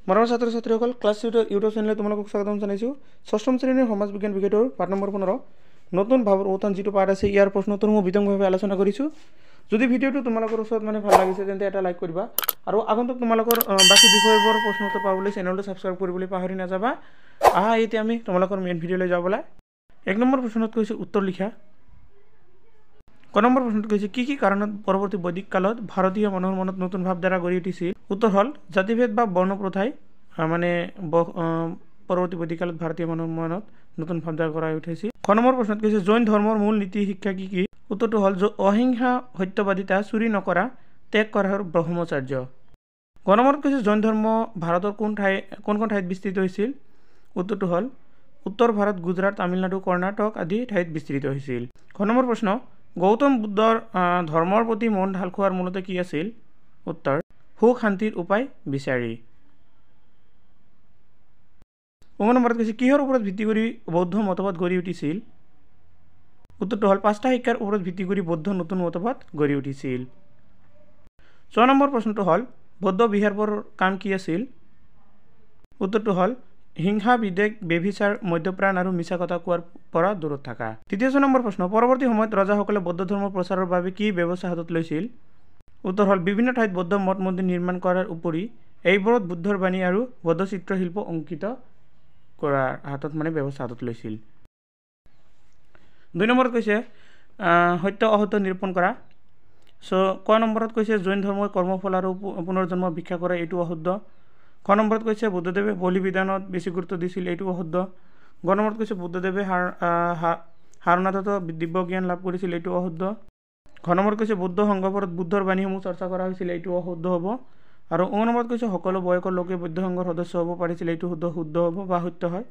মৰমৰ ছাত্ৰ ছাত্ৰীসকল ক্লাছ ইউটিউব চেনেলে তোমালোকক স্বাগতম জনাইছোঁ। ষষ্ঠম শ্ৰেণীৰ সমাজ বিজ্ঞান বিষয়টোৰ পাঠ নম্বৰ 15 নতুন ভাৱৰ উত্থান যিটো পাঠ আছে ইয়াৰ প্ৰশ্ন উত্তৰ মই বিতংভাৱে আলোচনা কৰিছোঁ। যদি ভিডিঅ'টো তোমালোকৰ ওচৰত ভাল লাগিছে তেন্তে এটা লাইক কৰিবা আৰু আগন্তুক তোমালোকৰ বাকী বিষয়বোৰ প্ৰশ্ন উত্তৰ পাবলৈ চেনেলটো ছাবস্ক্ৰাইব কৰিবলৈ পাহৰি নাযাবা। এতিয়া আমি তোমালোকৰ মেইন ভিডিঅ'লৈ যাবলৈ 1 নম্বৰ প্ৰশ্নত কৈছে উত্তৰ লিখা। ক নম্বৰ প্ৰশ্নত কৈছে কি কাৰণত পৰৱৰ্তী বৈদিক কালত ভাৰতীয় মানুহৰ মনত নতুন ভাৱধাৰা গঢ়ি উঠিছিল? উত্তৰ হ'ল জাতিভেদ বা বৰ্ণ প্ৰথাই পৰৱৰ্তী বৈদিক কালত ভাৰতীয় মানুহৰ মনত নতুন ভাৱধাৰা গঢ়াই উঠিছিল। খ নম্বৰ প্ৰশ্নত কৈছে জৈন ধৰ্মৰ মূল নীতি শিক্ষা কি? উত্তৰটো হ'ল অহিংসা, সত্যবাদিতা, চুৰি নকৰা, ত্যাগ কৰাৰ ব্ৰহ্মচাৰ্য। গ নম্বৰত কৈছে জৈন ধৰ্ম ভাৰতৰ কোনখন ঠাইত বিস্তৃত হৈছিল? উত্তৰটো হ'ল উত্তৰ ভাৰত, গুজৰাট, তামিলনাডু, কৰ্ণাটক আদি ঠাইত বিস্তৃত হৈছিল। খ নম্বৰ প্ৰশ্ন গৌতম বুদ্ধৰ ধৰ্মৰ প্ৰতি মন ঢাল খোৱাৰ মূলতে কি আছিল? উত্তৰ সুখ শান্তিৰ উপায় বিচাৰি। ঙ নম্বৰত কৈছে কিহৰ ওপৰত ভিত্তি কৰি বৌদ্ধ মতবাদ গঢ়ি উঠিছিল? উত্তৰটো হ'ল 5টা শিক্ষাৰ ওপৰত ভিত্তি কৰি বৌদ্ধ নতুন মতবাদ গঢ়ি উঠিছিল। 6 নম্বৰ প্ৰশ্নটো হ'ল বৌদ্ধ বিহাৰবোৰৰ কাম কি আছিল? উত্তৰটো হ'ল হিংসা, বিদ্বেষ, ব্যভিচাৰ, মদ্যপান আৰু মিছা কথা কোৱাৰ পৰা দূৰত থকা। 6 নম্বৰ প্ৰশ্ন পৰৱৰ্তী সময়ত ৰজাসকলে বৌদ্ধ ধৰ্ম প্ৰচাৰৰ বাবে কি ব্যৱস্থা হাতত লৈছিল? উত্তৰ হ'ল বিভিন্ন ঠাইত বৌদ্ধ মঠ মন্দিৰ নিৰ্মাণ কৰাৰ উপৰি এইবোৰত বুদ্ধৰ বাণী আৰু বৌদ্ধ চিত্ৰশিল্প অংকিত কৰাৰ ব্যৱস্থা হাতত লৈছিল। 2 নম্বৰত কৈছে সত্য অসত্য নিৰূপণ কৰা। ক নম্বৰত কৈছে জৈন ধৰ্মৰ কৰ্মফল আৰু পুনৰ্জন্ম ভিক্ষা কৰে, এইটো অশুদ্ধ। খ নম্বৰত কৈছে বুদ্ধদেৱে বলি বিধানত বেছি গুৰুত্ব দিছিল, এইটো অশুদ্ধ। গ নম্বৰত কৈছে বুদ্ধদেৱে সাৰনাথত দিব্য জ্ঞান লাভ কৰিছিল, এইটো অশুদ্ধ। ঘ নম্বৰত কৈছে বুদ্ধ সংঘবোৰত বুদ্ধৰ বাণীসমূহ চৰ্চা কৰা হৈছিল, এইটো অশুদ্ধ হ'ব। আৰু ঙ নম্বৰত কৈছে সকলো বয়সৰ লোকে বৌদ্ধ সংঘৰ সদস্য হ'ব পাৰিছিল, এইটো শুদ্ধ হ'ব বা সত্য হয়।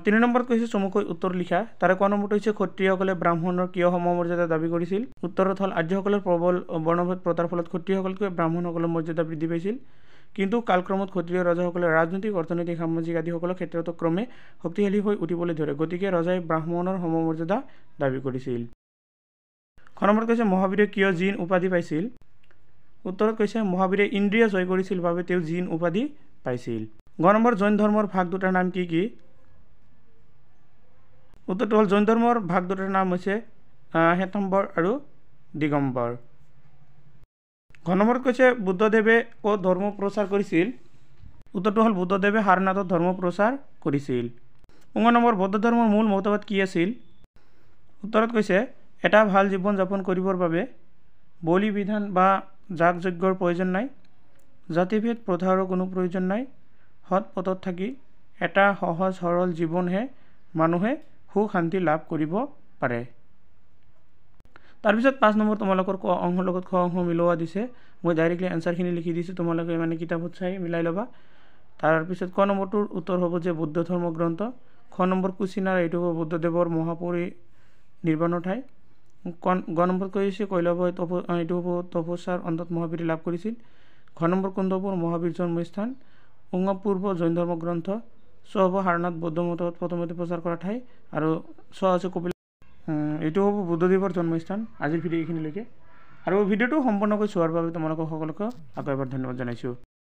3 নম্বৰত কৈছে চমুকৈ উত্তৰ লিখা। তাৰে ক নম্বৰটো হৈছে ক্ষত্ৰিয়সকলে ব্ৰাহ্মণৰ কিয় সমমৰ্যাদা দাবী কৰিছিল? উত্তৰত হ'ল আৰ্যসকলৰ প্ৰবল বৰ্ণভেদ প্ৰথাৰ ফলত ক্ষত্ৰিয়সকলতকৈ ব্ৰাহ্মণসকলৰ মৰ্যাদা বৃদ্ধি পাইছিল, কিন্তু কালক্ৰমত ক্ষত্ৰিয় ৰজাসকলে ৰাজনৈতিক, অৰ্থনৈতিক, সামাজিক আদি সকলো ক্ষেত্ৰতো ক্ৰমে শক্তিশালী হৈ উঠিবলৈ ধৰে, গতিকে ৰজাই ব্ৰাহ্মণৰ সমমৰ্যাদা দাবী কৰিছিল। খ নম্বৰত কৈছে মহাবীৰে কিয় জিন উপাধি পাইছিল? উত্তৰত কৈছে মহাবীৰে ইন্দ্ৰিয় জয় কৰিছিল বাবে তেওঁ জিন উপাধি পাইছিল। গ নম্বৰ জৈন ধৰ্মৰ ভাগ দুটাৰ নাম কি? উত্তৰটো হ'ল জৈন ধৰ্মৰ ভাগ দুটাৰ নাম হৈছে শ্বেতাম্বৰ আৰু দিগম্বৰ। ঘ নম্বৰত কৈছে বুদ্ধদেৱে ক'ত ধৰ্ম প্ৰচাৰ কৰিছিল? উত্তৰটো হ'ল বুদ্ধদেৱে সাৰনাথত ধৰ্ম প্ৰচাৰ কৰিছিল। ঙ নম্বৰ বৌদ্ধ ধৰ্মৰ মূল মতবাদ কি আছিল? উত্তৰত কৈছে এটা ভাল জীৱন যাপন কৰিবৰ বাবে বলি বিধান বা যাগ যজ্ঞৰ প্ৰয়োজন নাই, জাতিভেদ প্ৰথাৰো কোনো প্ৰয়োজন নাই, সৎ পথত থাকি এটা সহজ সৰল জীৱনহে মানুহে সুখ শান্তি লাভ কৰিব পাৰে। তাৰপিছত 5 নম্বৰ তোমালোকৰ ক অংশৰ লগত খ অংশ মিলোৱা দিছে, মই ডাইৰেক্টলি এনচাৰখিনি লিখি দিছোঁ, তোমালোকে কিতাপত চাই মিলাই ল'বা। তাৰপিছত ক নম্বৰটোৰ উত্তৰ হ'ব যে বৌদ্ধ ধৰ্ম গ্ৰন্থ। খ নম্বৰ কুচিনাৰ, এইটো হ'ব বুদ্ধদেৱৰ মহাপৰিনিৰ্বাণৰ ঠাই। গ নম্বৰত কৈছে কৈলাবয় এইটো হ'ব তপস্যাৰ অন্তত মহাবীৰে লাভ কৰিছিল। ঘ নম্বৰ কুন্দপুৰ মহাবীৰ জন্মস্থান। ঙ পূৰ্ব জৈন ধৰ্ম গ্ৰন্থ। চ হ'ব সাৰনাথ বৌদ্ধ মতবাদ প্ৰথমতে প্ৰচাৰ কৰা ঠাই। আৰু চ আছে কপিল, এইটো হ'ব বুদ্ধদেৱৰ জন্মস্থান। আজিৰ ভিডিঅ' এইখিনিলৈকে, আৰু ভিডিঅ'টো সম্পূৰ্ণকৈ চোৱাৰ বাবে তোমালোকক সকলোকে আকৌ এবাৰ ধন্যবাদ জনাইছোঁ।